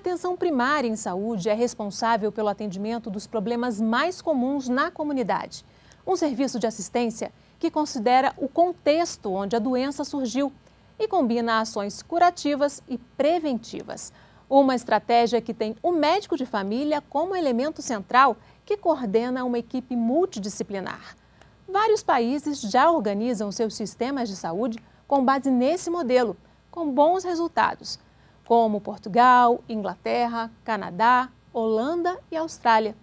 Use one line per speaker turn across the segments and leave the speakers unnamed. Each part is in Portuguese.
atenção primária em saúde é responsável pelo atendimento dos problemas mais comuns na comunidade. Um serviço de assistência que considera o contexto onde a doença surgiu e combina ações curativas e preventivas. Uma estratégia que tem o médico de família como elemento central que coordena uma equipe multidisciplinar. Vários países já organizam seus sistemas de saúde com base nesse modelo, com bons resultados, como Portugal, Inglaterra, Canadá, Holanda e Austrália.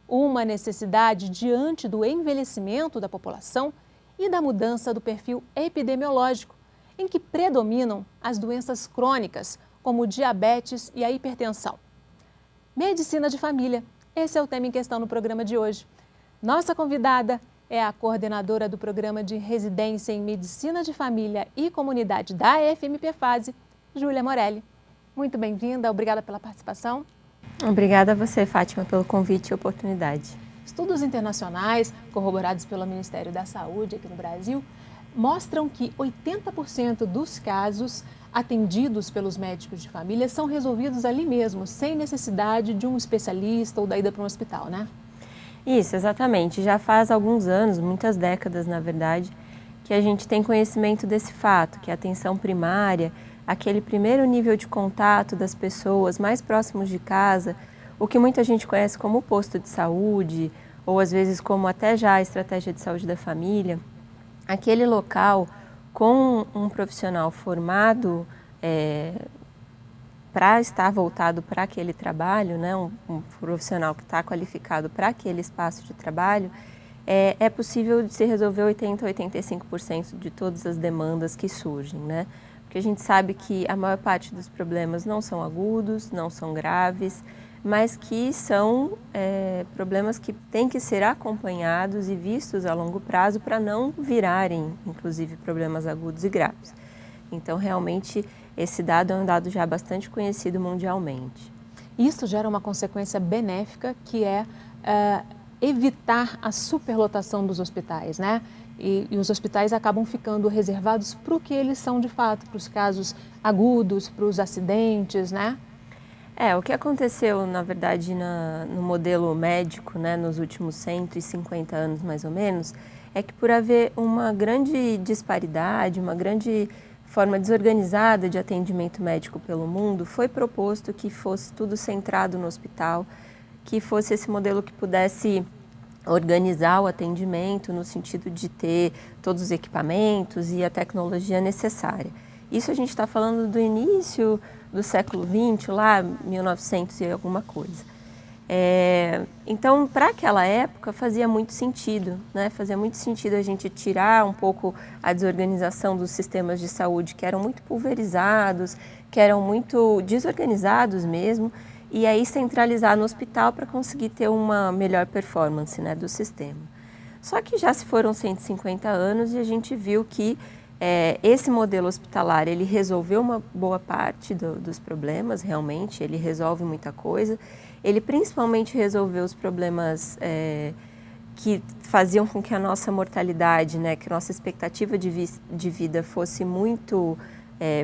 Uma necessidade diante do envelhecimento da população e da mudança do perfil epidemiológico, em que predominam as doenças crônicas, como o diabetes e a hipertensão. Medicina de família, esse é o tema em questão no programa de hoje. Nossa convidada é a coordenadora do Programa de Residência em Medicina de Família e Comunidade da FMP-Fase, Júlia Morelli. Muito bem-vinda, obrigada pela participação.
Obrigada a você, Fátima, pelo convite e oportunidade.
Estudos internacionais, corroborados pelo Ministério da Saúde aqui no Brasil, mostram que 80% dos casos atendidos pelos médicos de família são resolvidos ali mesmo, sem necessidade de um especialista ou da ida para um hospital, né?
Isso, exatamente. Já faz alguns anos, muitas décadas, na verdade, que a gente tem conhecimento desse fato, que a atenção primária, aquele primeiro nível de contato das pessoas mais próximos de casa, o que muita gente conhece como posto de saúde, ou às vezes como até já a estratégia de saúde da família, aquele local com um profissional formado para estar voltado para aquele trabalho, né, um profissional que está qualificado para aquele espaço de trabalho, é possível de se resolver 80% a 85% de todas as demandas que surgem, né? Porque a gente sabe que a maior parte dos problemas não são agudos, não são graves, mas que são problemas que têm que ser acompanhados e vistos a longo prazo para não virarem, inclusive, problemas agudos e graves. Então, realmente, esse dado é um dado já bastante conhecido mundialmente.
Isso gera uma consequência benéfica, que é evitar a superlotação dos hospitais, né? E os hospitais acabam ficando reservados para o que eles são de fato, para os casos agudos, para os acidentes, né?
O que aconteceu, na verdade, no modelo médico, né, nos últimos 150 anos, mais ou menos, é que por haver uma grande disparidade, uma grande forma desorganizada de atendimento médico pelo mundo, foi proposto que fosse tudo centrado no hospital, que fosse esse modelo que pudesse organizar o atendimento no sentido de ter todos os equipamentos e a tecnologia necessária. Isso a gente está falando do início do século XX, lá 1900 e alguma coisa. Então, para aquela época, fazia muito sentido, né? Fazia muito sentido a gente tirar um pouco a desorganização dos sistemas de saúde, que eram muito pulverizados, que eram muito desorganizados mesmo, e aí centralizar no hospital para conseguir ter uma melhor performance, né, do sistema. Só que já se foram 150 anos e a gente viu que esse modelo hospitalar, ele resolveu uma boa parte dos problemas, realmente, ele resolve muita coisa. Ele principalmente resolveu os problemas que faziam com que a nossa mortalidade, né, que a nossa expectativa de vida fosse muito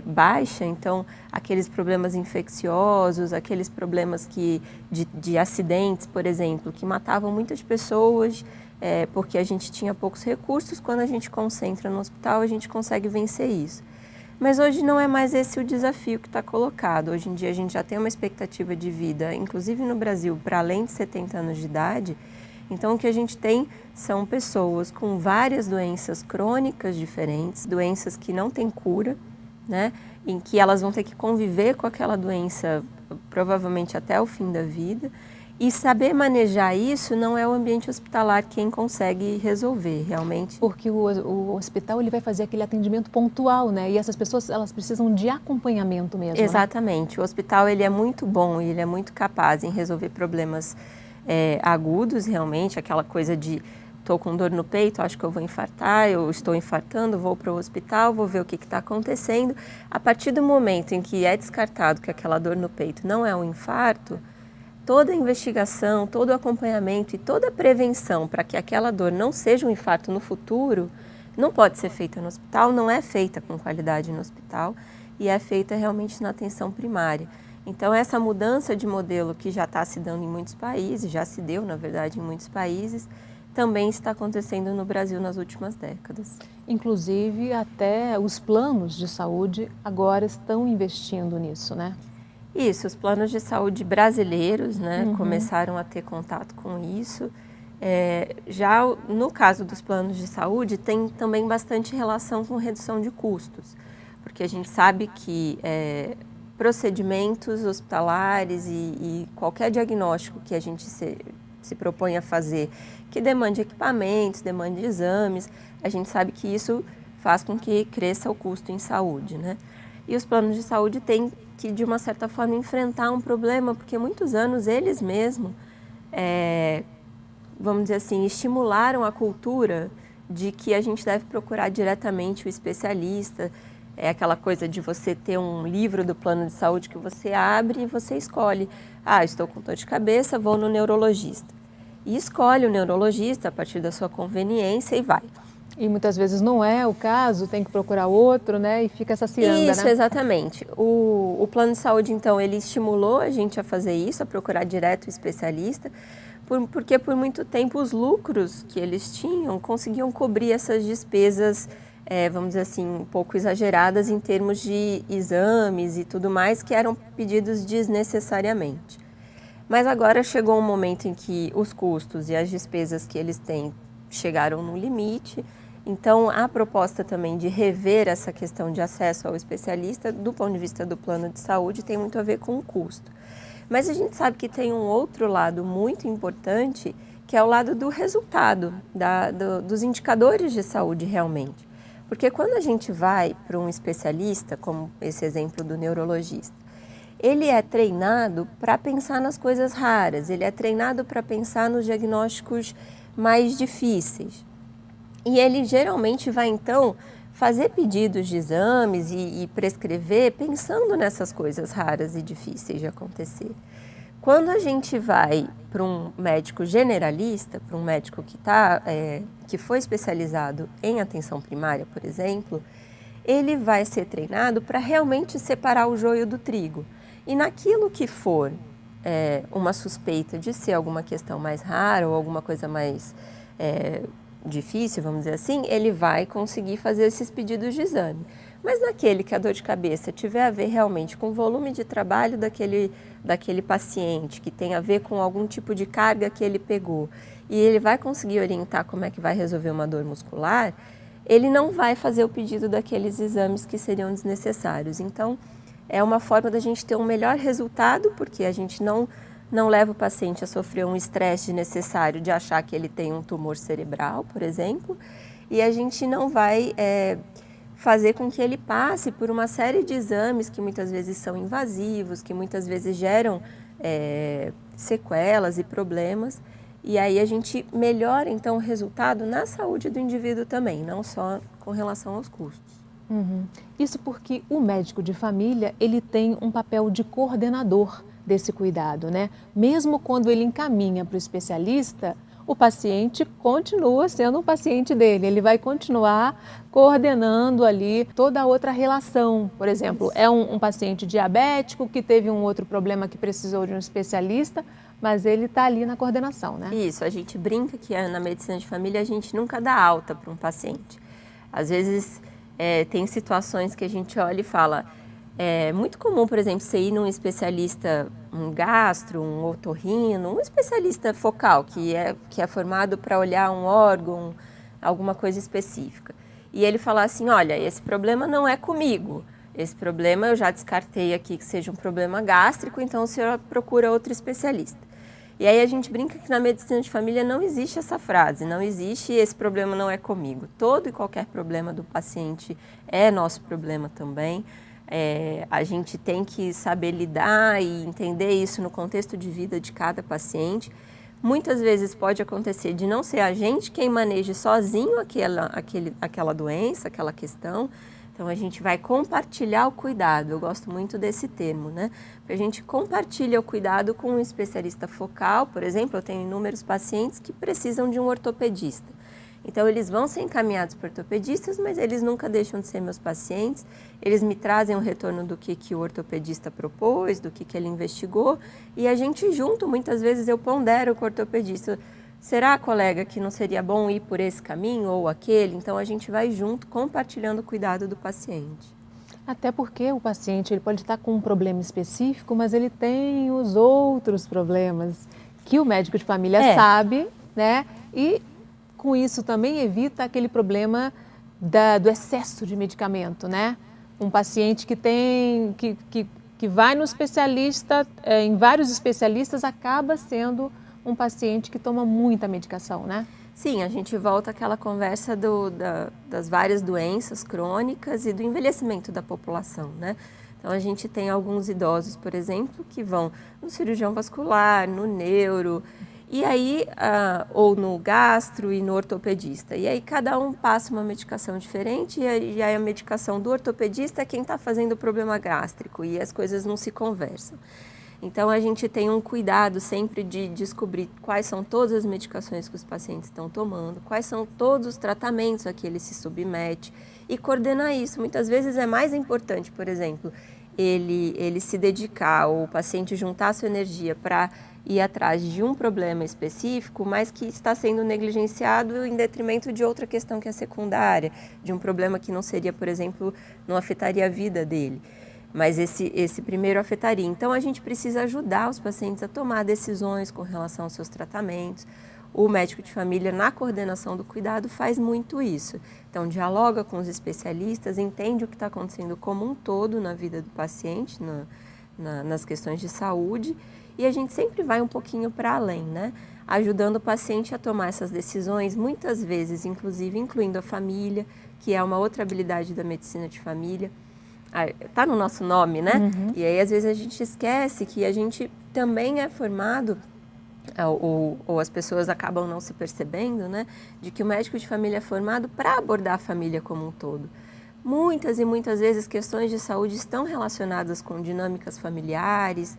baixa. Então, aqueles problemas infecciosos, aqueles problemas de acidentes, por exemplo, que matavam muitas pessoas, porque a gente tinha poucos recursos. Quando a gente concentra no hospital, a gente consegue vencer isso. Mas hoje não é mais esse o desafio que está colocado. Hoje em dia a gente já tem uma expectativa de vida, inclusive no Brasil, para além de 70 anos de idade. Então o que a gente tem são pessoas com várias doenças crônicas diferentes, doenças que não têm cura, né? Em que elas vão ter que conviver com aquela doença provavelmente até o fim da vida. E saber manejar isso não é o ambiente hospitalar quem consegue resolver, realmente.
Porque o hospital ele vai fazer aquele atendimento pontual, né? E essas pessoas, elas precisam de acompanhamento mesmo.
Exatamente. Né? O hospital ele é muito bom e ele é muito capaz em resolver problemas agudos, realmente. Aquela coisa de, estou com dor no peito, acho que eu vou infartar, eu estou infartando, vou para o hospital, vou ver o que está acontecendo. A partir do momento em que é descartado que aquela dor no peito não é um infarto, toda a investigação, todo o acompanhamento e toda a prevenção para que aquela dor não seja um infarto no futuro, não pode ser feita no hospital, não é feita com qualidade no hospital e é feita realmente na atenção primária. Então, essa mudança de modelo que já está se dando em muitos países, já se deu, na verdade, em muitos países, também está acontecendo no Brasil nas últimas décadas.
Inclusive, até os planos de saúde agora estão investindo nisso, né?
Isso, os planos de saúde brasileiros, né, começaram a ter contato com isso. Já no caso dos planos de saúde, tem também bastante relação com redução de custos, porque a gente sabe que procedimentos hospitalares e qualquer diagnóstico que a gente se propõe a fazer, que demande equipamentos, demande exames, a gente sabe que isso faz com que cresça o custo em saúde, né? E os planos de saúde têm que, de uma certa forma, enfrentar um problema, porque muitos anos eles mesmos, vamos dizer assim, estimularam a cultura de que a gente deve procurar diretamente o especialista. É aquela coisa de você ter um livro do plano de saúde que você abre e você escolhe. Ah, estou com dor de cabeça, vou no neurologista. E escolhe o neurologista a partir da sua conveniência e vai.
E muitas vezes não é o caso, tem que procurar outro, né? E fica essa ciranda,
Isso,
né?
exatamente. O plano de saúde, então, ele estimulou a gente a fazer isso, a procurar direto o especialista, porque por muito tempo os lucros que eles tinham conseguiam cobrir essas despesas, vamos dizer assim, um pouco exageradas em termos de exames e tudo mais, que eram pedidos desnecessariamente. Mas agora chegou um momento em que os custos e as despesas que eles têm chegaram no limite. Então, a proposta também de rever essa questão de acesso ao especialista, do ponto de vista do plano de saúde, tem muito a ver com o custo. Mas a gente sabe que tem um outro lado muito importante, que é o lado do resultado, dos indicadores de saúde realmente. Porque quando a gente vai para um especialista, como esse exemplo do neurologista, ele é treinado para pensar nas coisas raras, ele é treinado para pensar nos diagnósticos mais difíceis. E ele geralmente vai, então, fazer pedidos de exames e prescrever pensando nessas coisas raras e difíceis de acontecer. Quando a gente vai para um médico generalista, para um médico que foi especializado em atenção primária, por exemplo, ele vai ser treinado para realmente separar o joio do trigo. E naquilo que for uma suspeita de ser alguma questão mais rara ou alguma coisa mais difícil, vamos dizer assim, ele vai conseguir fazer esses pedidos de exame. Mas naquele que a dor de cabeça tiver a ver realmente com o volume de trabalho daquele paciente, que tem a ver com algum tipo de carga que ele pegou, e ele vai conseguir orientar como é que vai resolver uma dor muscular, ele não vai fazer o pedido daqueles exames que seriam desnecessários. Então, é uma forma da gente ter um melhor resultado, porque a gente não leva o paciente a sofrer um estresse necessário de achar que ele tem um tumor cerebral, por exemplo, e a gente não vai fazer com que ele passe por uma série de exames que muitas vezes são invasivos, que muitas vezes geram sequelas e problemas, e aí a gente melhora então o resultado na saúde do indivíduo também, não só com relação aos custos.
Isso porque o médico de família, ele tem um papel de coordenador desse cuidado, né? Mesmo quando ele encaminha para o especialista, o paciente continua sendo um paciente dele, ele vai continuar coordenando ali toda a outra relação. Por exemplo, é um paciente diabético que teve um outro problema que precisou de um especialista, mas ele está ali na coordenação, né?
Isso, a gente brinca que na medicina de família a gente nunca dá alta para um paciente. Às vezes tem situações que a gente olha e fala, é muito comum, por exemplo, você ir num especialista, um gastro, um otorrino, um especialista focal, que é formado para olhar um órgão, alguma coisa específica. E ele falar assim, olha, esse problema não é comigo, esse problema eu já descartei aqui que seja um problema gástrico, então o senhor procura outro especialista. E aí a gente brinca que na medicina de família não existe essa frase, não existe esse problema não é comigo. Todo e qualquer problema do paciente é nosso problema também. A gente tem que saber lidar e entender isso no contexto de vida de cada paciente. Muitas vezes pode acontecer de não ser a gente quem maneje sozinho aquela doença, aquela questão. Então, a gente vai compartilhar o cuidado, eu gosto muito desse termo, né? A gente compartilha o cuidado com um especialista focal, por exemplo, eu tenho inúmeros pacientes que precisam de um ortopedista. Então, eles vão ser encaminhados por ortopedistas, mas eles nunca deixam de ser meus pacientes. Eles me trazem um retorno do que o ortopedista propôs, do que ele investigou, e a gente junto, muitas vezes eu pondero com o ortopedista. Será, colega, que não seria bom ir por esse caminho ou aquele? Então, a gente vai junto, compartilhando o cuidado do paciente.
Até porque o paciente ele pode estar com um problema específico, mas ele tem os outros problemas que o médico de família sabe, né? E com isso também evita aquele problema do excesso de medicamento, né? Um paciente que vai no especialista, em vários especialistas, acaba sendo um paciente que toma muita medicação, né?
Sim, a gente volta àquela conversa das várias doenças crônicas e do envelhecimento da população, né? Então, a gente tem alguns idosos, por exemplo, que vão no cirurgião vascular, no neuro, e aí, ou no gastro e no ortopedista. E aí, cada um passa uma medicação diferente, e aí a medicação do ortopedista é quem está fazendo o problema gástrico, e as coisas não se conversam. Então, a gente tem um cuidado sempre de descobrir quais são todas as medicações que os pacientes estão tomando, quais são todos os tratamentos a que ele se submete e coordenar isso. Muitas vezes é mais importante, por exemplo, ele se dedicar ou o paciente juntar a sua energia para ir atrás de um problema específico, mas que está sendo negligenciado em detrimento de outra questão que é secundária, de um problema que não seria, por exemplo, não afetaria a vida dele. Mas esse primeiro afetaria. Então, a gente precisa ajudar os pacientes a tomar decisões com relação aos seus tratamentos. O médico de família, na coordenação do cuidado, faz muito isso. Então, dialoga com os especialistas, entende o que está acontecendo como um todo na vida do paciente, nas questões de saúde, e a gente sempre vai um pouquinho para além, né? Ajudando o paciente a tomar essas decisões, muitas vezes, inclusive, incluindo a família, que é uma outra habilidade da medicina de família. Está no nosso nome, né?
Uhum.
E aí, às vezes, a gente esquece que a gente também é formado, ou as pessoas acabam não se percebendo, né? De que o médico de família é formado para abordar a família como um todo. Muitas e muitas vezes, questões de saúde estão relacionadas com dinâmicas familiares,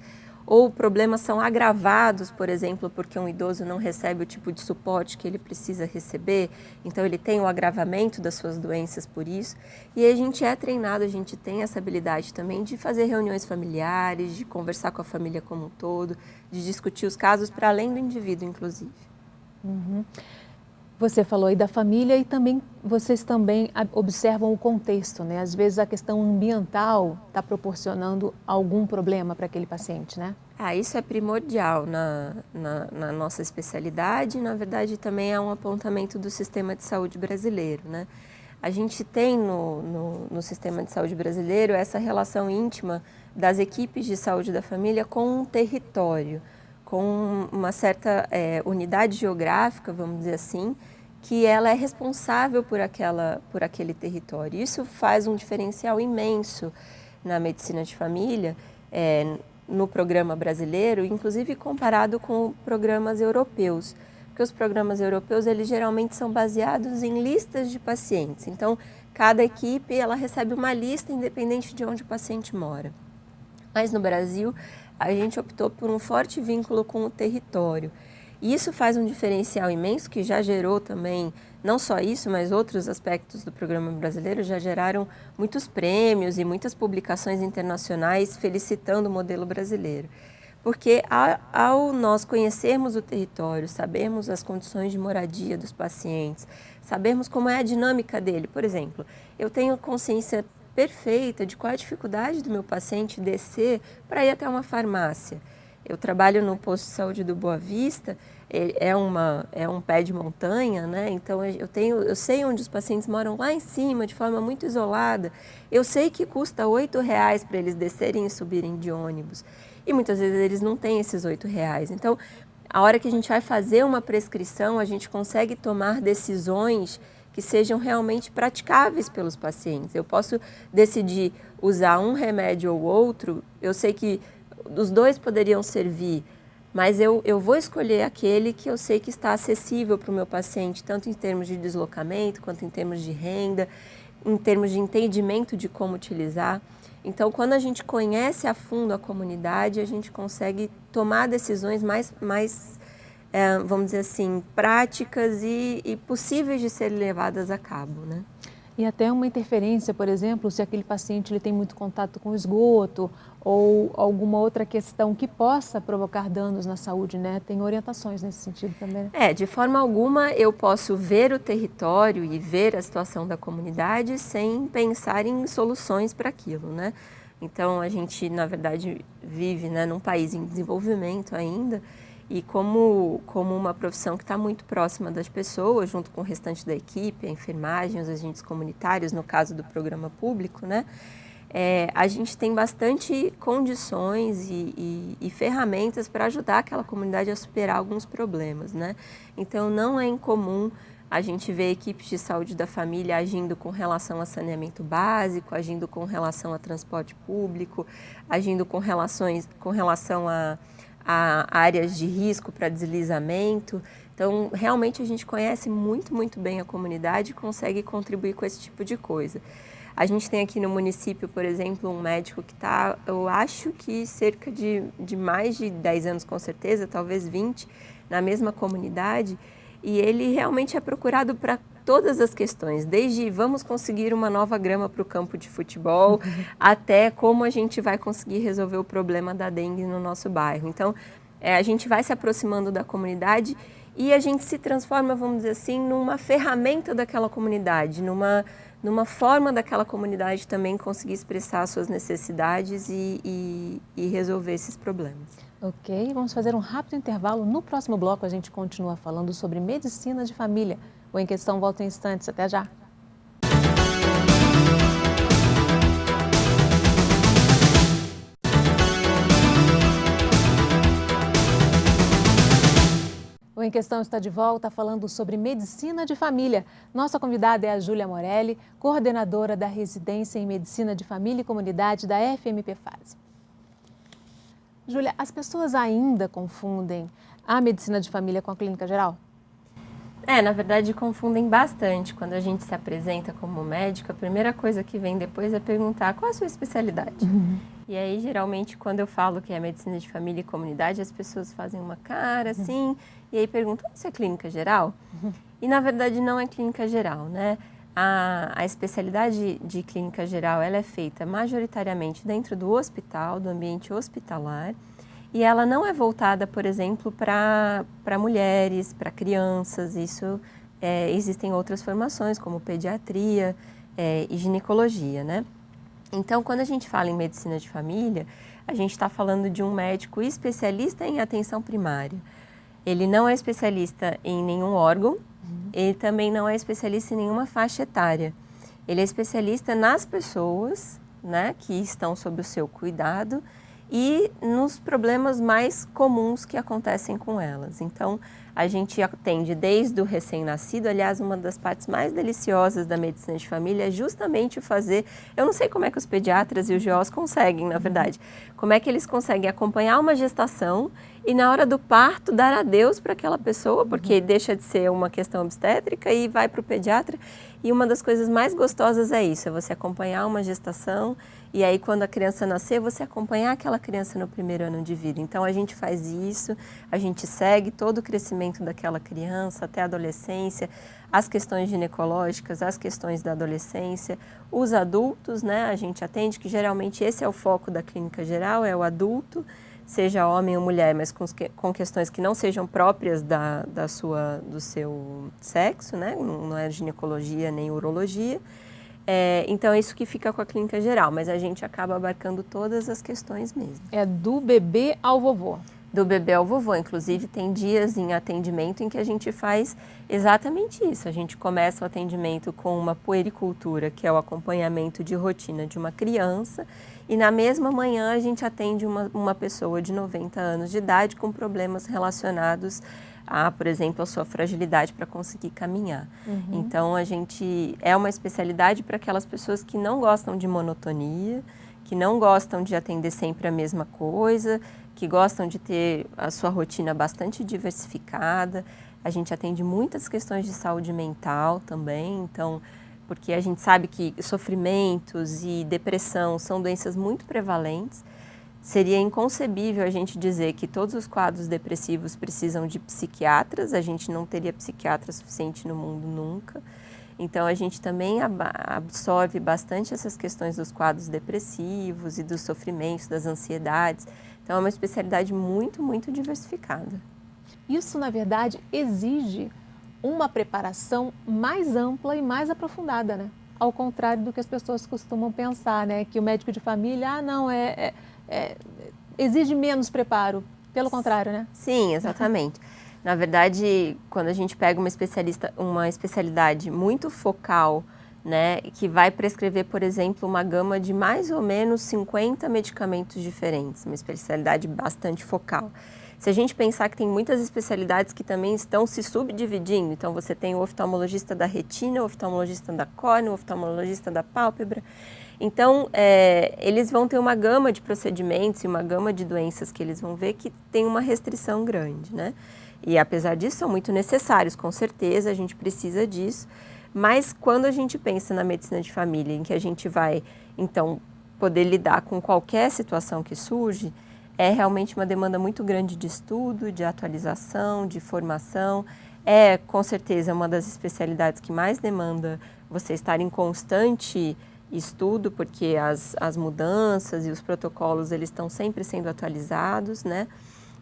ou problemas são agravados, por exemplo, porque um idoso não recebe o tipo de suporte que ele precisa receber, então ele tem o agravamento das suas doenças por isso. E a gente é treinado, a gente tem essa habilidade também de fazer reuniões familiares, de conversar com a família como um todo, de discutir os casos para além do indivíduo, inclusive.
Uhum. Você falou aí da família e também vocês também observam o contexto, né? Às vezes a questão ambiental está proporcionando algum problema para aquele paciente, né?
Isso é primordial na nossa especialidade e, na verdade, também é um apontamento do sistema de saúde brasileiro, né? A gente tem no sistema de saúde brasileiro essa relação íntima das equipes de saúde da família com um território, com uma certa unidade geográfica, vamos dizer assim, que ela é responsável por aquele território. Isso faz um diferencial imenso na medicina de família, no programa brasileiro, inclusive comparado com programas europeus, porque os programas europeus eles geralmente são baseados em listas de pacientes. Então, cada equipe ela recebe uma lista independente de onde o paciente mora. Mas no Brasil, a gente optou por um forte vínculo com o território. E isso faz um diferencial imenso que já gerou também, não só isso, mas outros aspectos do programa brasileiro já geraram muitos prêmios e muitas publicações internacionais felicitando o modelo brasileiro. Porque ao nós conhecermos o território, sabermos as condições de moradia dos pacientes, sabermos como é a dinâmica dele, por exemplo, eu tenho consciência perfeita de qual é a dificuldade do meu paciente descer para ir até uma farmácia. Eu trabalho no posto de saúde do Boa Vista, é um pé de montanha, né? Então eu sei onde os pacientes moram lá em cima, de forma muito isolada. Eu sei que custa R$8 para eles descerem e subirem de ônibus. E muitas vezes eles não têm esses R$8. Então, a hora que a gente vai fazer uma prescrição, a gente consegue tomar decisões que sejam realmente praticáveis pelos pacientes. Eu posso decidir usar um remédio ou outro, eu sei que os dois poderiam servir, mas eu vou escolher aquele que eu sei que está acessível para o meu paciente, tanto em termos de deslocamento, quanto em termos de renda, em termos de entendimento de como utilizar. Então, quando a gente conhece a fundo a comunidade, a gente consegue tomar decisões mais vamos dizer assim, práticas e possíveis de serem levadas a cabo, né?
E até uma interferência, por exemplo, se aquele paciente ele tem muito contato com o esgoto ou alguma outra questão que possa provocar danos na saúde, né? Tem orientações nesse sentido também, né?
De forma alguma eu posso ver o território e ver a situação da comunidade sem pensar em soluções para aquilo, né? Então a gente, na verdade, vive, né, num país em desenvolvimento ainda e como uma profissão que está muito próxima das pessoas, junto com o restante da equipe, a enfermagem, os agentes comunitários, no caso do programa público, né? A gente tem bastante condições e ferramentas para ajudar aquela comunidade a superar alguns problemas, né? Então não é incomum a gente ver equipes de saúde da família agindo com relação a saneamento básico, agindo com relação a transporte público, agindo com relação a áreas de risco para deslizamento. Então, realmente a gente conhece muito, muito bem a comunidade e consegue contribuir com esse tipo de coisa. A gente tem aqui no município, por exemplo, um médico que está, eu acho que cerca de mais de 10 anos com certeza, talvez 20, na mesma comunidade, e ele realmente é procurado para todas as questões, desde vamos conseguir uma nova grama para o campo de futebol, até como a gente vai conseguir resolver o problema da dengue no nosso bairro. Então, a gente vai se aproximando da comunidade e a gente se transforma, vamos dizer assim, numa ferramenta daquela comunidade, numa forma daquela comunidade também conseguir expressar suas necessidades e resolver esses problemas.
Ok, vamos fazer um rápido intervalo. No próximo bloco a gente continua falando sobre medicina de família. O Em Questão volta em instantes. Até já! O Em Questão está de volta falando sobre medicina de família. Nossa convidada é a Júlia Morelli, coordenadora da residência em Medicina de Família e Comunidade da FMP Fase. Júlia, as pessoas ainda confundem a medicina de família com a clínica geral?
Na verdade confundem bastante. Quando a gente se apresenta como médico, a primeira coisa que vem depois é perguntar qual a sua especialidade. E aí, geralmente, quando eu falo que é medicina de família e comunidade, as pessoas fazem uma cara assim, e aí perguntam, isso é clínica geral? E, na verdade, não é clínica geral, né? A especialidade de clínica geral, ela é feita majoritariamente dentro do hospital, do ambiente hospitalar, e ela não é voltada, por exemplo, para mulheres, para crianças. Isso, existem outras formações, como pediatria e ginecologia, né? Então, quando a gente fala em medicina de família, a gente está falando de um médico especialista em atenção primária. Ele não é especialista em nenhum órgão, ele também não é especialista em nenhuma faixa etária. Ele é especialista nas pessoas, né, que estão sob o seu cuidado e nos problemas mais comuns que acontecem com elas. Então, a gente atende desde o recém-nascido. Aliás, uma das partes mais deliciosas da medicina de família é justamente fazer... Eu não sei como é que os pediatras e os GOs conseguem, na verdade. Como é que eles conseguem acompanhar uma gestação e na hora do parto dar adeus para aquela pessoa, porque deixa de ser uma questão obstétrica e vai para o pediatra. E uma das coisas mais gostosas é isso, é você acompanhar uma gestação e aí quando a criança nascer, você acompanhar aquela criança no primeiro ano de vida. Então a gente faz isso, a gente segue todo o crescimento daquela criança até a adolescência, as questões ginecológicas, as questões da adolescência, os adultos, né? A gente atende, que geralmente esse é o foco da clínica geral, é o adulto, seja homem ou mulher, mas com questões que não sejam próprias do seu sexo, né? Não é ginecologia nem urologia. Então, é isso que fica com a clínica geral, mas a gente acaba abarcando todas as questões mesmo.
É do bebê ao vovô.
Do bebê ao vovô. Inclusive, tem dias em atendimento em que a gente faz exatamente isso. A gente começa o atendimento com uma puericultura, que é o acompanhamento de rotina de uma criança, e na mesma manhã a gente atende uma pessoa de 90 anos de idade com problemas relacionados a, por exemplo, a sua fragilidade para conseguir caminhar. Então, a gente é uma especialidade para aquelas pessoas que não gostam de monotonia, que não gostam de atender sempre a mesma coisa, que gostam de ter a sua rotina bastante diversificada. A gente atende muitas questões de saúde mental também, então, porque a gente sabe que sofrimentos e depressão são doenças muito prevalentes. Seria inconcebível a gente dizer que todos os quadros depressivos precisam de psiquiatras, a gente não teria psiquiatra suficiente no mundo nunca. Então, a gente também absorve bastante essas questões dos quadros depressivos e dos sofrimentos, das ansiedades. Então, é uma especialidade muito, muito diversificada.
Isso, na verdade, exige uma preparação mais ampla e mais aprofundada, né? Ao contrário do que as pessoas costumam pensar, né? Que o médico de família, exige menos preparo. Pelo contrário, né?
Sim, exatamente. Na verdade, quando a gente pega uma especialidade muito focal, né, que vai prescrever, por exemplo, uma gama de mais ou menos 50 medicamentos diferentes, uma especialidade bastante focal. Se a gente pensar que tem muitas especialidades que também estão se subdividindo, então você tem o oftalmologista da retina, o oftalmologista da córnea, o oftalmologista da pálpebra. Então, eles vão ter uma gama de procedimentos e uma gama de doenças que eles vão ver que tem uma restrição grande, né? E apesar disso, são muito necessários, com certeza, a gente precisa disso. Mas quando a gente pensa na medicina de família, em que a gente vai, então, poder lidar com qualquer situação que surge, é realmente uma demanda muito grande de estudo, de atualização, de formação. É, com certeza, uma das especialidades que mais demanda você estar em constante estudo, porque as mudanças e os protocolos, eles estão sempre sendo atualizados, né?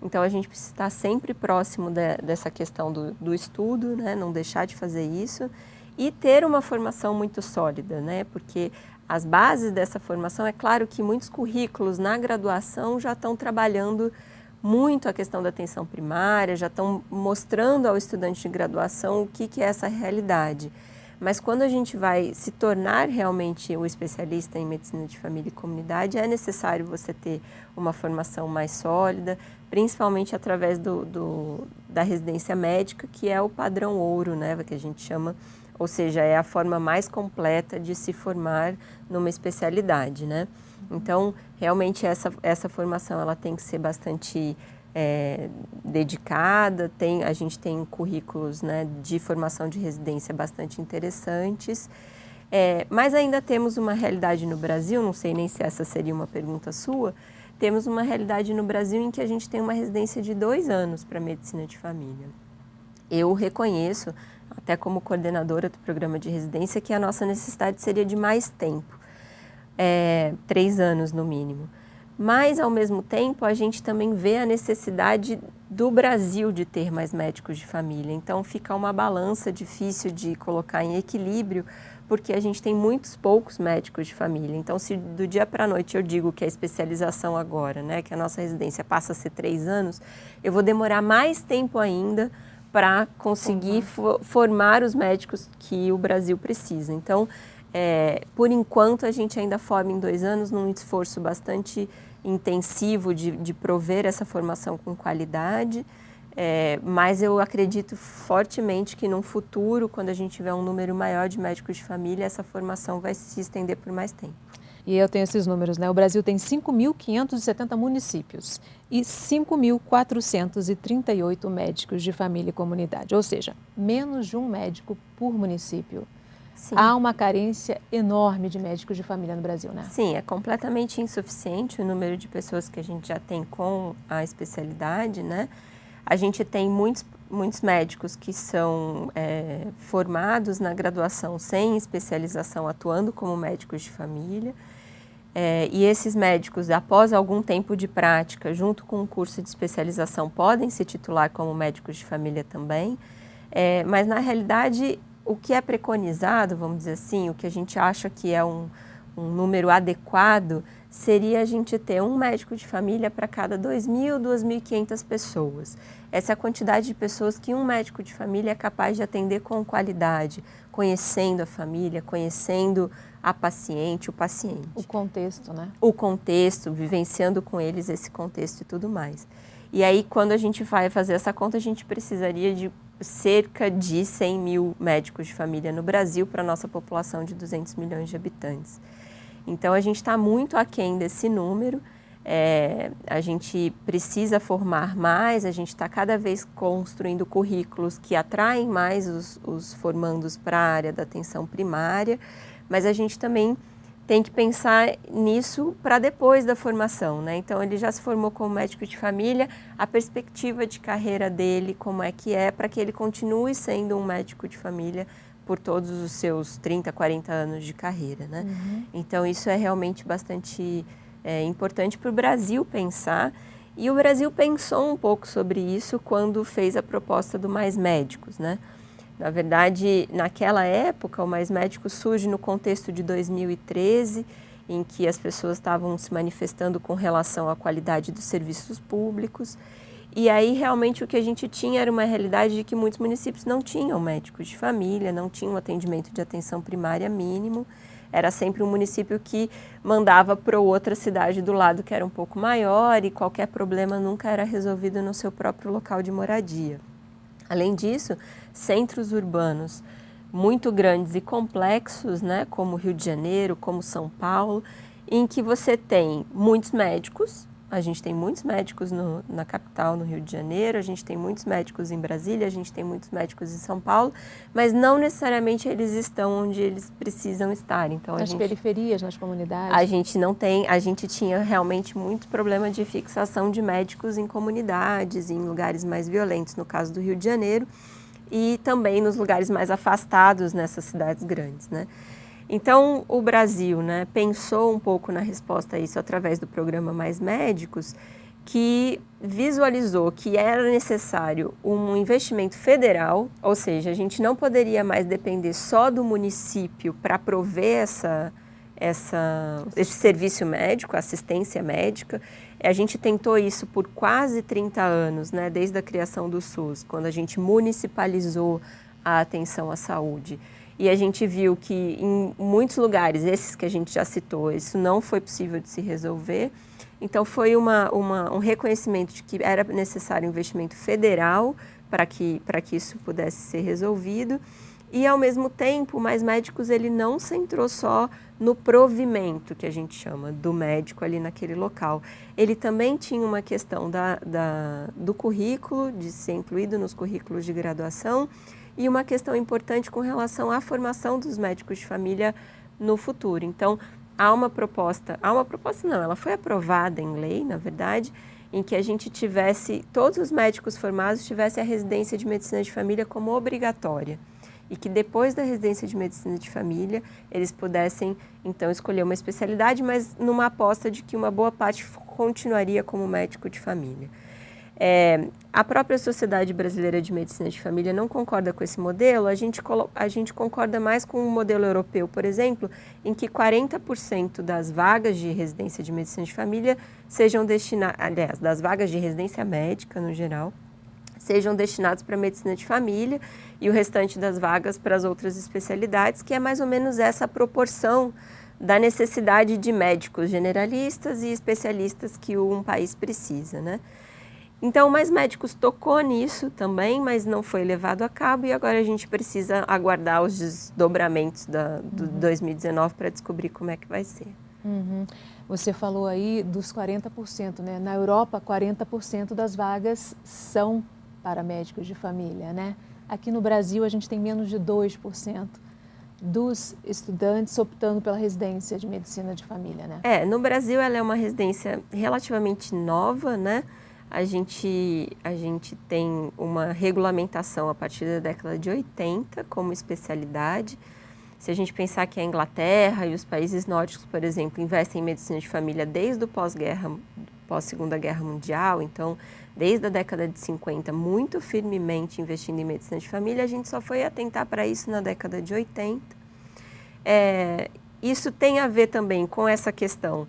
Então, a gente precisa estar sempre próximo dessa questão do estudo, né? Não deixar de fazer isso e ter uma formação muito sólida, né? Porque as bases dessa formação, é claro que muitos currículos na graduação já estão trabalhando muito a questão da atenção primária, já estão mostrando ao estudante de graduação o que é essa realidade. Mas quando a gente vai se tornar realmente o especialista em medicina de família e comunidade, é necessário você ter uma formação mais sólida, principalmente através da residência médica, que é o padrão ouro, né, que a gente chama, ou seja, é a forma mais completa de se formar numa especialidade, né? Então, realmente essa formação ela tem que ser bastante dedicada, a gente tem currículos, né, de formação de residência bastante interessantes, mas ainda temos uma realidade no Brasil, não sei nem se essa seria uma pergunta sua, temos uma realidade no Brasil em que a gente tem uma residência de 2 anos para medicina de família. Eu reconheço, até como coordenadora do programa de residência, que a nossa necessidade seria de mais tempo, 3 anos no mínimo. Mas, ao mesmo tempo, a gente também vê a necessidade do Brasil de ter mais médicos de família. Então, fica uma balança difícil de colocar em equilíbrio, porque a gente tem poucos médicos de família. Então, se do dia para a noite eu digo que a especialização agora, né, que a nossa residência passa a ser 3 anos, eu vou demorar mais tempo ainda para conseguir formar os médicos que o Brasil precisa. Então, por enquanto, a gente ainda forma em 2 anos num esforço bastante intensivo de prover essa formação com qualidade, mas eu acredito fortemente que no futuro, quando a gente tiver um número maior de médicos de família, essa formação vai se estender por mais tempo.
E eu tenho esses números, né? O Brasil tem 5.570 municípios e 5.438 médicos de família e comunidade, ou seja, menos de um médico por município. Sim. Há uma carência enorme de médicos de família no Brasil, né?
Sim, é completamente insuficiente o número de pessoas que a gente já tem com a especialidade, né? A gente tem muitos médicos que são formados na graduação sem especialização, atuando como médicos de família. E esses médicos, após algum tempo de prática, junto com um curso de especialização, podem se titular como médicos de família também. Mas, na realidade, o que é preconizado, vamos dizer assim, o que a gente acha que é um número adequado, seria a gente ter um médico de família para cada 2.000, 2.500 pessoas. Essa é a quantidade de pessoas que um médico de família é capaz de atender com qualidade, conhecendo a família, conhecendo a paciente, o paciente.
O contexto, né?
O contexto, vivenciando com eles esse contexto e tudo mais. E aí, quando a gente vai fazer essa conta, a gente precisaria de cerca de 100 mil médicos de família no Brasil para a nossa população de 200 milhões de habitantes. Então, a gente está muito aquém desse número, a gente precisa formar mais, a gente está cada vez construindo currículos que atraem mais os formandos para a área da atenção primária, mas a gente também tem que pensar nisso para depois da formação, né? Então, ele já se formou como médico de família, a perspectiva de carreira dele, como é, para que ele continue sendo um médico de família por todos os seus 30, 40 anos de carreira, né? Então, isso é realmente bastante importante para o Brasil pensar, e o Brasil pensou um pouco sobre isso quando fez a proposta do Mais Médicos, né? Na verdade, naquela época, o Mais Médicos surge no contexto de 2013, em que as pessoas estavam se manifestando com relação à qualidade dos serviços públicos. E aí, realmente, o que a gente tinha era uma realidade de que muitos municípios não tinham médicos de família, não tinham atendimento de atenção primária mínimo. Era sempre um município que mandava para outra cidade do lado, que era um pouco maior, e qualquer problema nunca era resolvido no seu próprio local de moradia. Além disso, centros urbanos muito grandes e complexos, né, como Rio de Janeiro, como São Paulo, em que você tem muitos médicos. A gente tem muitos médicos na capital, no Rio de Janeiro, a gente tem muitos médicos em Brasília, a gente tem muitos médicos em São Paulo, mas não necessariamente eles estão onde eles precisam estar. Então,
nas periferias, nas comunidades?
A gente não tem, a gente tinha realmente muito problema de fixação de médicos em comunidades, em lugares mais violentos, no caso do Rio de Janeiro, e também nos lugares mais afastados nessas cidades grandes, né? Então, o Brasil, né, pensou um pouco na resposta a isso através do programa Mais Médicos, que visualizou que era necessário um investimento federal, ou seja, a gente não poderia mais depender só do município para prover esse serviço médico, assistência médica. A gente tentou isso por quase 30 anos, né, desde a criação do SUS, quando a gente municipalizou a atenção à saúde. E a gente viu que em muitos lugares, esses que a gente já citou, isso não foi possível de se resolver. Então, foi um reconhecimento de que era necessário investimento federal para que isso pudesse ser resolvido. E, ao mesmo tempo, o Mais Médicos ele não centrou só no provimento, que a gente chama, do médico ali naquele local. Ele também tinha uma questão do currículo, de ser incluído nos currículos de graduação, e uma questão importante com relação à formação dos médicos de família no futuro. Então, ela foi aprovada em lei, na verdade, em que a gente todos os médicos formados tivessem a residência de medicina de família como obrigatória. E que depois da residência de medicina de família, eles pudessem, então, escolher uma especialidade, mas numa aposta de que uma boa parte continuaria como médico de família. A própria Sociedade Brasileira de Medicina de Família não concorda com esse modelo, a gente concorda mais com o modelo europeu, por exemplo, em que 40% das vagas de residência de medicina de família sejam destinadas, das vagas de residência médica no geral, sejam destinadas para a medicina de família e o restante das vagas para as outras especialidades, que é mais ou menos essa proporção da necessidade de médicos generalistas e especialistas que um país precisa, né? Então, o Mais Médicos tocou nisso também, mas não foi levado a cabo, e agora a gente precisa aguardar os desdobramentos do 2019 para descobrir como é que vai ser.
Você falou aí dos 40%, né? Na Europa, 40% das vagas são para médicos de família, né? Aqui no Brasil, a gente tem menos de 2% dos estudantes optando pela residência de medicina de família, né?
No Brasil, ela é uma residência relativamente nova, né? A gente tem uma regulamentação a partir da década de 80 como especialidade. Se a gente pensar que a Inglaterra e os países nórdicos, por exemplo, investem em medicina de família desde o pós-Segunda Guerra Mundial, então, desde a década de 50, muito firmemente investindo em medicina de família, a gente só foi atentar para isso na década de 80. Isso tem a ver também com essa questão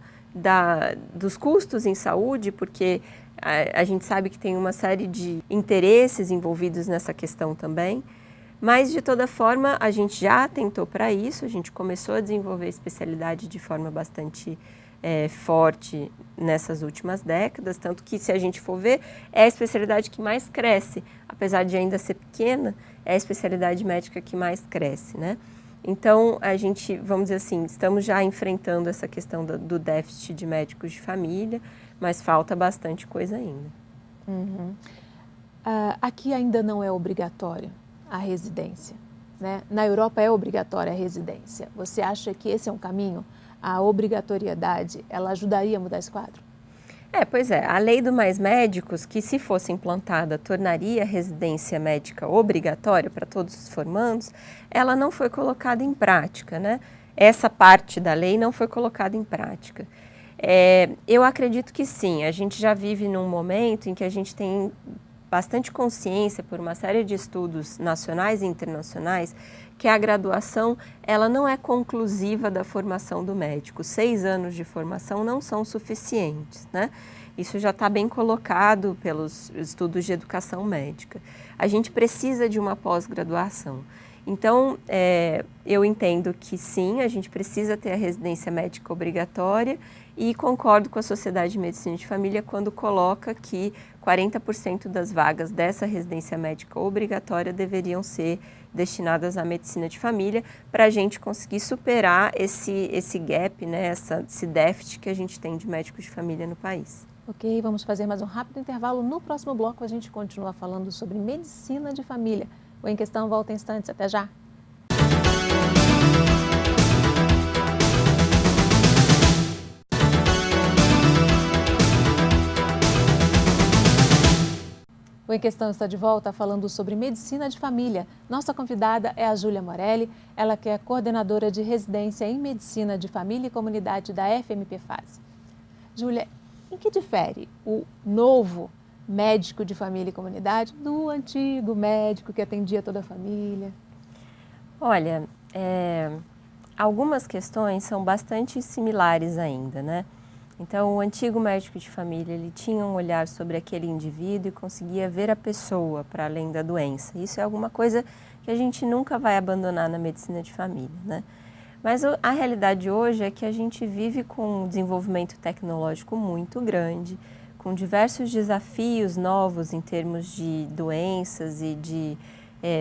dos custos em saúde, porque a gente sabe que tem uma série de interesses envolvidos nessa questão também, mas de toda forma a gente já atentou para isso, a gente começou a desenvolver a especialidade de forma bastante forte nessas últimas décadas, tanto que, se a gente for ver, é a especialidade que mais cresce, apesar de ainda ser pequena, é a especialidade médica que mais cresce, né? Então, a gente, vamos dizer assim, estamos já enfrentando essa questão do déficit de médicos de família, mas falta bastante coisa ainda.
Aqui ainda não é obrigatório a residência, né? Na Europa é obrigatória a residência. Você acha que esse é um caminho? a obrigatoriedade, ela ajudaria a mudar esse quadro?
Pois é, a lei do Mais Médicos, que se fosse implantada, tornaria a residência médica obrigatória para todos os formandos, ela não foi colocada em prática, né? Essa parte da lei não foi colocada em prática. Eu acredito que sim, a gente já vive num momento em que a gente tem bastante consciência por uma série de estudos nacionais e internacionais que a graduação ela não é conclusiva da formação do médico. 6 anos de formação não são suficientes, né? Isso já está bem colocado pelos estudos de educação médica. A gente precisa de uma pós-graduação. Então, eu entendo que sim, a gente precisa ter a residência médica obrigatória e concordo com a Sociedade de Medicina de Família quando coloca que 40% das vagas dessa residência médica obrigatória deveriam ser destinadas à medicina de família para a gente conseguir superar esse gap, né, esse déficit que a gente tem de médicos de família no país.
Ok, vamos fazer mais um rápido intervalo. No próximo bloco a gente continua falando sobre medicina de família. O Em Questão volta em instantes. Até já! O Em Questão está de volta falando sobre medicina de família. Nossa convidada é a Júlia Morelli, ela que é coordenadora de residência em medicina de família e comunidade da FMP-FASE. Júlia, em que difere o novo médico de família e comunidade do antigo médico que atendia toda a família?
Olha, algumas questões são bastante similares ainda, né? Então, o antigo médico de família, ele tinha um olhar sobre aquele indivíduo e conseguia ver a pessoa para além da doença. Isso é alguma coisa que a gente nunca vai abandonar na medicina de família, né? Mas a realidade hoje é que a gente vive com um desenvolvimento tecnológico muito grande, com diversos desafios novos em termos de doenças e de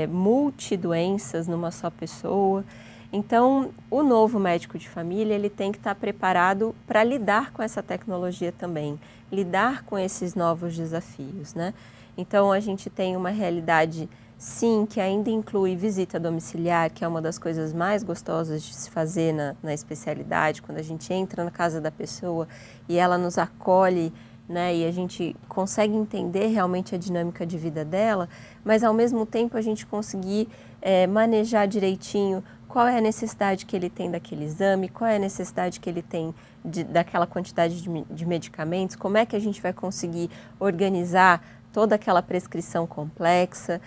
multidoenças numa só pessoa. Então, o novo médico de família, ele tem que estar preparado para lidar com essa tecnologia também, lidar com esses novos desafios, né? Então, a gente tem uma realidade, sim, que ainda inclui visita domiciliar, que é uma das coisas mais gostosas de se fazer na especialidade, quando a gente entra na casa da pessoa e ela nos acolhe, né, e a gente consegue entender realmente a dinâmica de vida dela, mas ao mesmo tempo a gente conseguir manejar direitinho qual é a necessidade que ele tem daquele exame, qual é a necessidade que ele tem daquela quantidade de medicamentos, como é que a gente vai conseguir organizar toda aquela prescrição complexa,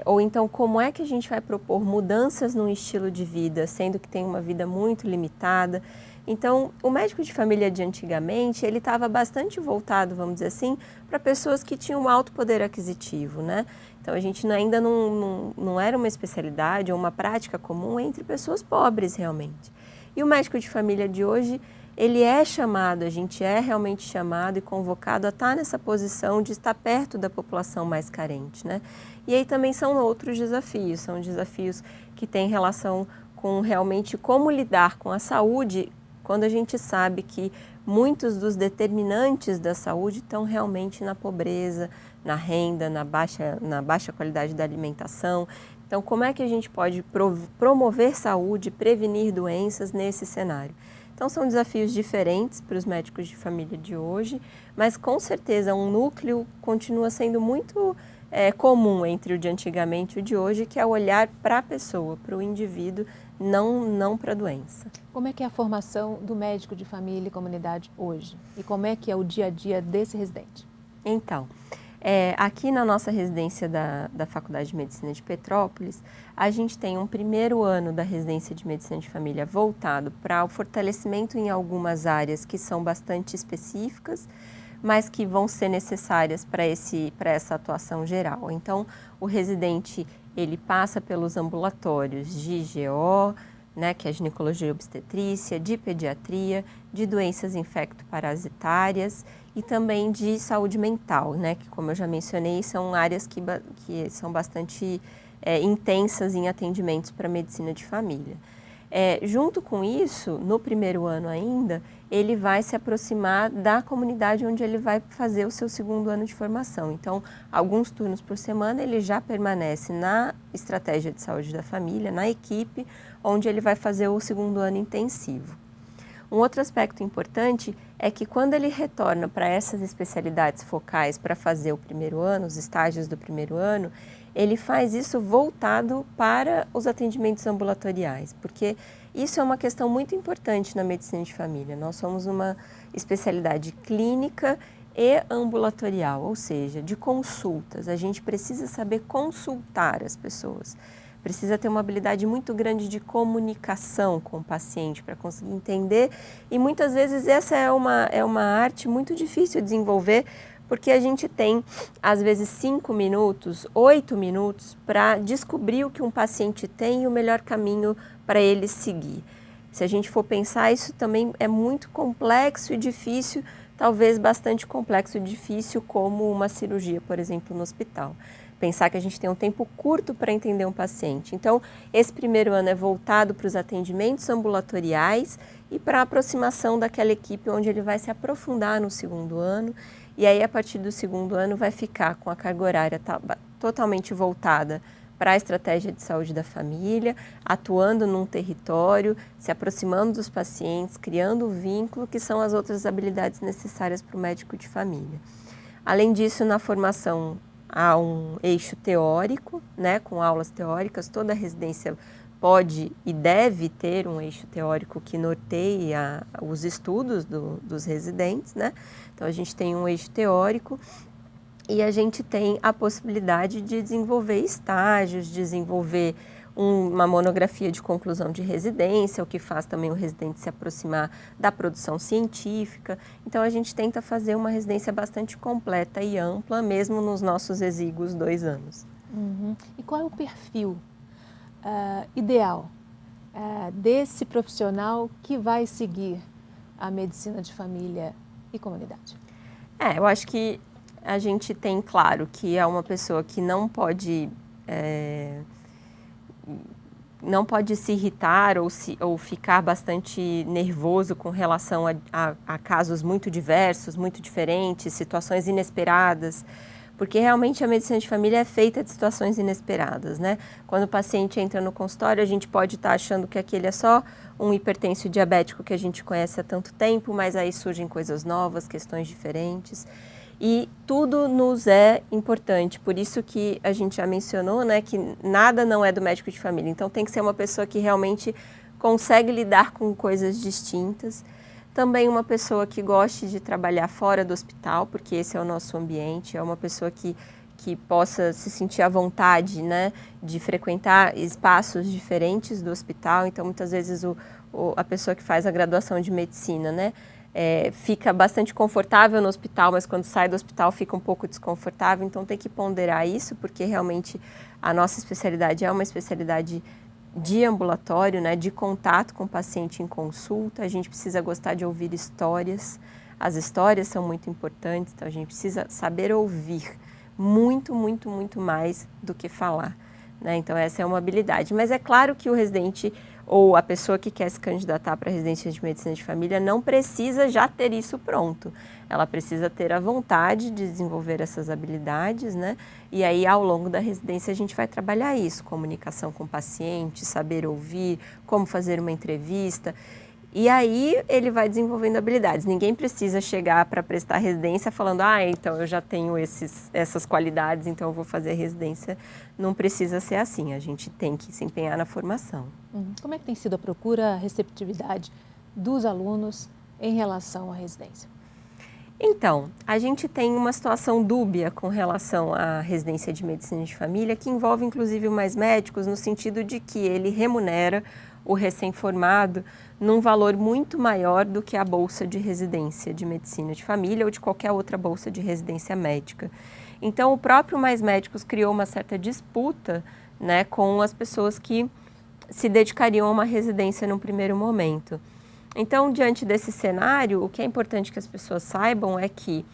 ou então como é que a gente vai propor mudanças no estilo de vida, sendo que tem uma vida muito limitada. Então, o médico de família de antigamente, ele estava bastante voltado, vamos dizer assim, para pessoas que tinham um alto poder aquisitivo, né? Então, a gente ainda não era uma especialidade ou uma prática comum entre pessoas pobres, realmente. E o médico de família de hoje, ele é chamado, a gente é realmente chamado e convocado a estar nessa posição de estar perto da população mais carente, né? E aí também são outros desafios, são desafios que têm relação com realmente como lidar com a saúde, quando a gente sabe que muitos dos determinantes da saúde estão realmente na pobreza, na renda, na baixa qualidade da alimentação. Então, como é que a gente pode promover saúde, prevenir doenças nesse cenário? Então, são desafios diferentes para os médicos de família de hoje, mas com certeza um núcleo continua sendo muito comum entre o de antigamente e o de hoje, que é o olhar para a pessoa, para o indivíduo, não para a doença.
Como é que é a formação do médico de família e comunidade hoje? E como é que é o dia a dia desse residente?
Então, aqui na nossa residência da Faculdade de Medicina de Petrópolis, a gente tem um primeiro ano da residência de Medicina de Família voltado para o fortalecimento em algumas áreas que são bastante específicas, mas que vão ser necessárias para essa atuação geral. Então, o residente, ele passa pelos ambulatórios de GO, né, que é a ginecologia e obstetrícia, de pediatria, de doenças infecto-parasitárias e também de saúde mental, né, que, como eu já mencionei, são áreas que são bastante intensas em atendimentos para a medicina de família. Junto com isso, no primeiro ano ainda, ele vai se aproximar da comunidade onde ele vai fazer o seu segundo ano de formação. Então, alguns turnos por semana, ele já permanece na estratégia de saúde da família, na equipe, onde ele vai fazer o segundo ano intensivo. Um outro aspecto importante é que quando ele retorna para essas especialidades focais para fazer o primeiro ano, os estágios do primeiro ano, ele faz isso voltado para os atendimentos ambulatoriais, porque isso é uma questão muito importante na medicina de família. Nós somos uma especialidade clínica e ambulatorial, ou seja, de consultas. A gente precisa saber consultar as pessoas. Precisa ter uma habilidade muito grande de comunicação com o paciente para conseguir entender, e muitas vezes essa é uma arte muito difícil de desenvolver, porque a gente tem, às vezes, 5 minutos, 8 minutos para descobrir o que um paciente tem e o melhor caminho para ele seguir. Se a gente for pensar, isso também é muito complexo e difícil, talvez bastante complexo e difícil, como uma cirurgia, por exemplo, no hospital. Pensar que a gente tem um tempo curto para entender um paciente. Então, esse primeiro ano é voltado para os atendimentos ambulatoriais e para a aproximação daquela equipe onde ele vai se aprofundar no segundo ano. E aí, a partir do segundo ano, vai ficar com a carga horária totalmente voltada para a estratégia de saúde da família, atuando num território, se aproximando dos pacientes, criando o vínculo, que são as outras habilidades necessárias para o médico de família. Além disso, na formação há um eixo teórico, né, com aulas teóricas. Toda residência pode e deve ter um eixo teórico que norteia os estudos dos residentes, né? Então, a gente tem um eixo teórico e a gente tem a possibilidade de desenvolver estágios, desenvolver uma monografia de conclusão de residência, o que faz também o residente se aproximar da produção científica. Então, a gente tenta fazer uma residência bastante completa e ampla, mesmo nos nossos exíguos 2 anos.
Uhum. E qual é o perfil ideal desse profissional que vai seguir a medicina de família e comunidade?
Eu acho que a gente tem claro que é uma pessoa que não pode se irritar ou ficar bastante nervoso com relação a casos muito diversos, muito diferentes, situações inesperadas, porque realmente a medicina de família é feita de situações inesperadas, né? Quando o paciente entra no consultório, a gente pode estar achando que aquele é só um hipertenso diabético que a gente conhece há tanto tempo, mas aí surgem coisas novas, questões diferentes. E tudo nos é importante, por isso que a gente já mencionou, né, que nada não é do médico de família. Então, tem que ser uma pessoa que realmente consegue lidar com coisas distintas. Também uma pessoa que goste de trabalhar fora do hospital, porque esse é o nosso ambiente. É uma pessoa que possa se sentir à vontade, né, de frequentar espaços diferentes do hospital. Então, muitas vezes, a pessoa que faz a graduação de medicina, né, fica bastante confortável no hospital, mas quando sai do hospital fica um pouco desconfortável. Então, tem que ponderar isso, porque realmente a nossa especialidade é uma especialidade de ambulatório, né, de contato com o paciente em consulta. A gente precisa gostar de ouvir histórias. As histórias são muito importantes, então a gente precisa saber ouvir muito, muito, muito mais do que falar, né? Então, essa é uma habilidade. Mas é claro que o residente ou a pessoa que quer se candidatar para a residência de medicina de família não precisa já ter isso pronto. Ela precisa ter a vontade de desenvolver essas habilidades, né? E aí, ao longo da residência, a gente vai trabalhar isso, comunicação com o paciente, saber ouvir, como fazer uma entrevista. E aí, ele vai desenvolvendo habilidades. Ninguém precisa chegar para prestar residência falando, então eu já tenho essas qualidades, então eu vou fazer a residência. Não precisa ser assim, a gente tem que se empenhar na formação.
Como é que tem sido a procura, a receptividade dos alunos em relação à residência?
Então, a gente tem uma situação dúbia com relação à residência de medicina de família, que envolve inclusive o Mais Médicos, no sentido de que ele remunera o recém-formado num valor muito maior do que a bolsa de residência de medicina de família ou de qualquer outra bolsa de residência médica. Então, o próprio Mais Médicos criou uma certa disputa, né, com as pessoas que se dedicariam a uma residência num primeiro momento. Então, diante desse cenário, o que é importante que as pessoas saibam é que,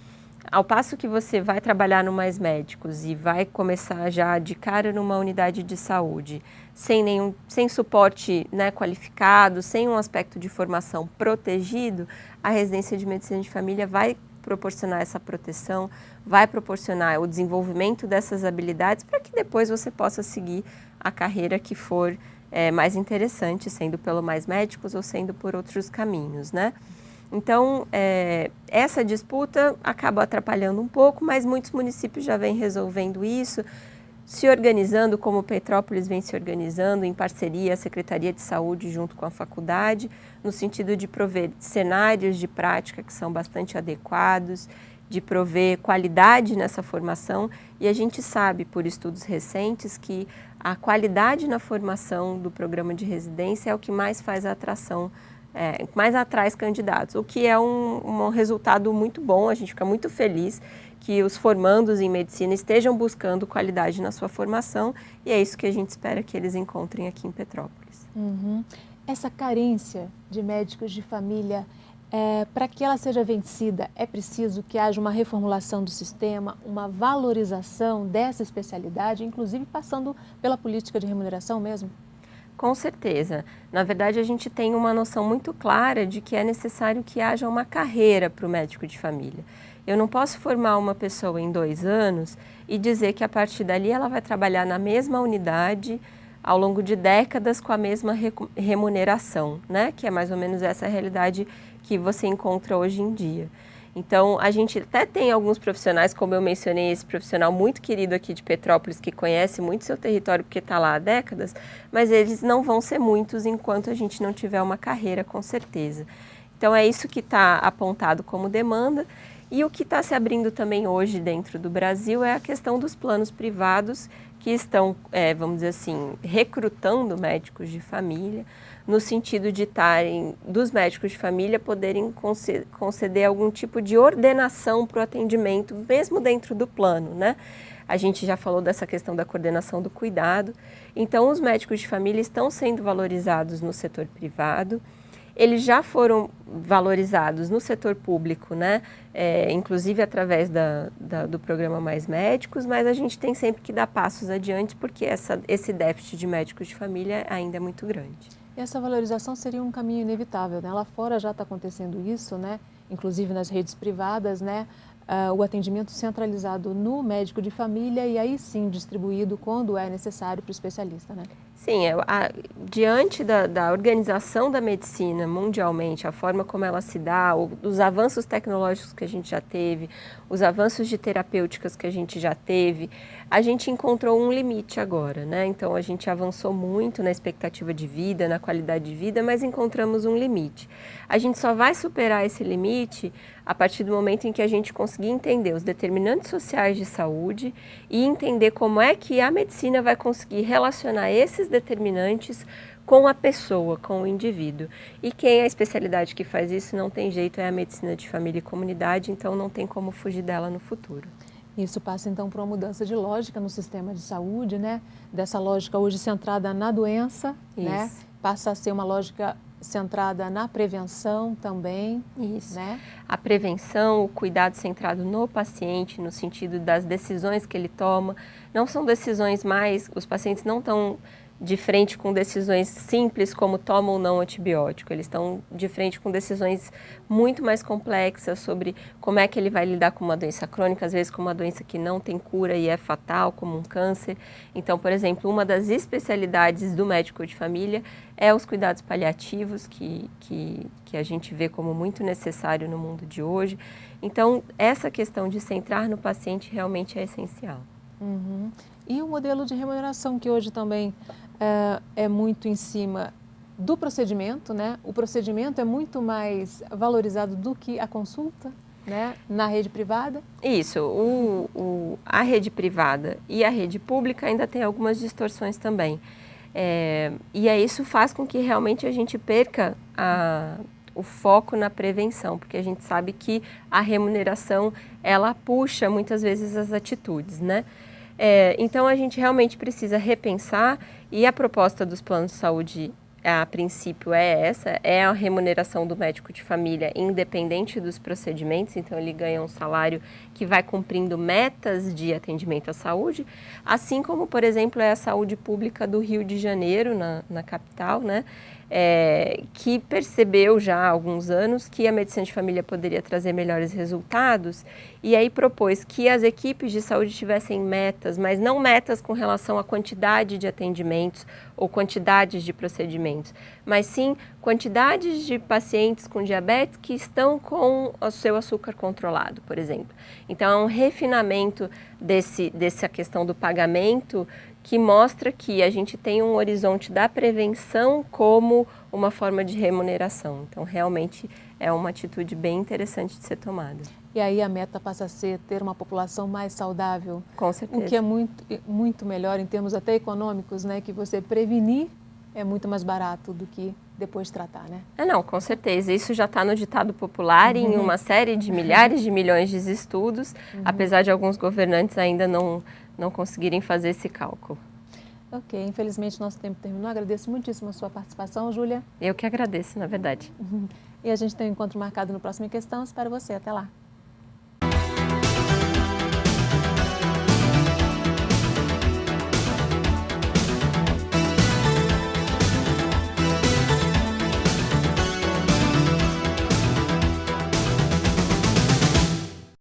ao passo que você vai trabalhar no Mais Médicos e vai começar já de cara numa unidade de saúde, sem suporte, né, qualificado, sem um aspecto de formação protegido, a residência de medicina de família vai proporcionar essa proteção, vai proporcionar o desenvolvimento dessas habilidades para que depois você possa seguir a carreira que for mais interessante, sendo pelo Mais Médicos ou sendo por outros caminhos, né? Então, essa disputa acaba atrapalhando um pouco, mas muitos municípios já vêm resolvendo isso, se organizando, como Petrópolis vem se organizando, em parceria a Secretaria de Saúde junto com a faculdade, no sentido de prover cenários de prática que são bastante adequados, de prover qualidade nessa formação, e a gente sabe, por estudos recentes, que a qualidade na formação do programa de residência é o que mais faz a atração, mais atrai candidatos, o que é um resultado muito bom. A gente fica muito feliz que os formandos em medicina estejam buscando qualidade na sua formação, e é isso que a gente espera que eles encontrem aqui em Petrópolis.
Uhum. Essa carência de médicos de família, para que ela seja vencida, é preciso que haja uma reformulação do sistema, uma valorização dessa especialidade, inclusive passando pela política de remuneração mesmo?
Com certeza. Na verdade, a gente tem uma noção muito clara de que é necessário que haja uma carreira para o médico de família. Eu não posso formar uma pessoa em 2 anos e dizer que a partir dali ela vai trabalhar na mesma unidade ao longo de décadas com a mesma remuneração, né? Que é mais ou menos essa realidade que você encontra hoje em dia. Então, a gente até tem alguns profissionais, como eu mencionei, esse profissional muito querido aqui de Petrópolis, que conhece muito seu território porque está lá há décadas, mas eles não vão ser muitos enquanto a gente não tiver uma carreira, com certeza. Então, é isso que está apontado como demanda. E o que está se abrindo também hoje dentro do Brasil é a questão dos planos privados que estão, vamos dizer assim, recrutando médicos de família, no sentido de dos médicos de família poderem conceder algum tipo de ordenação para o atendimento, mesmo dentro do plano, né? A gente já falou dessa questão da coordenação do cuidado. Então, os médicos de família estão sendo valorizados no setor privado. Eles já foram valorizados no setor público, né? Inclusive através do programa Mais Médicos, mas a gente tem sempre que dar passos adiante porque esse déficit de médicos de família ainda é muito grande.
E essa valorização seria um caminho inevitável, né? Lá fora já está acontecendo isso, né? Inclusive nas redes privadas, né? O atendimento centralizado no médico de família e aí sim distribuído quando é necessário para o especialista, né?
Sim, diante da organização da medicina mundialmente, a forma como ela se dá, os avanços tecnológicos que a gente já teve, os avanços de terapêuticas que a gente já teve, a gente encontrou um limite agora, né? Então, a gente avançou muito na expectativa de vida, na qualidade de vida, mas encontramos um limite. A gente só vai superar esse limite a partir do momento em que a gente conseguir entender os determinantes sociais de saúde e entender como é que a medicina vai conseguir relacionar esses determinantes com a pessoa, com o indivíduo. E quem é a especialidade que faz isso não tem jeito, é a medicina de família e comunidade, então não tem como fugir dela no futuro.
Isso passa então por uma mudança de lógica no sistema de saúde, né? Dessa lógica hoje centrada na doença, né? Passa a ser uma lógica centrada na prevenção também.
Isso.
Né?
A prevenção, o cuidado centrado no paciente, no sentido das decisões que ele toma. Não são decisões mais, os pacientes não estão de frente com decisões simples como toma ou não antibiótico. Eles estão de frente com decisões muito mais complexas sobre como é que ele vai lidar com uma doença crônica, às vezes com uma doença que não tem cura e é fatal, como um câncer. Então, por exemplo, uma das especialidades do médico de família é os cuidados paliativos, que a gente vê como muito necessário no mundo de hoje. Então, essa questão de centrar no paciente realmente é essencial.
Uhum. E o modelo de remuneração, que hoje também é muito em cima do procedimento, né? O procedimento é muito mais valorizado do que a consulta, né? Na rede privada.
Isso, a rede privada e a rede pública ainda tem algumas distorções também. E isso faz com que realmente a gente perca o foco na prevenção, porque a gente sabe que a remuneração, ela puxa muitas vezes as atitudes, né? Então, a gente realmente precisa repensar, e a proposta dos planos de saúde, a princípio, é a remuneração do médico de família independente dos procedimentos, então ele ganha um salário que vai cumprindo metas de atendimento à saúde, assim como, por exemplo, é a saúde pública do Rio de Janeiro, na capital, né? que percebeu já há alguns anos que a medicina de família poderia trazer melhores resultados e aí propôs que as equipes de saúde tivessem metas, mas não metas com relação à quantidade de atendimentos ou quantidades de procedimentos, mas sim quantidades de pacientes com diabetes que estão com o seu açúcar controlado, por exemplo. Então, é um refinamento dessa questão do pagamento que mostra que a gente tem um horizonte da prevenção como uma forma de remuneração. Então, realmente é uma atitude bem interessante de ser tomada.
E aí a meta passa a ser ter uma população mais saudável.
Com certeza.
O que é muito melhor em termos até econômicos, né? Que você prevenir é muito mais barato do que depois tratar, né?
Não, com certeza. Isso já está no ditado popular em uma série de milhares de milhões de estudos, apesar de alguns governantes ainda não conseguirem fazer esse cálculo.
Ok, infelizmente nosso tempo terminou. Agradeço muitíssimo a sua participação, Júlia.
Eu que agradeço, na verdade.
E a gente tem um encontro marcado no Próxima Questão. Espero você. Até lá.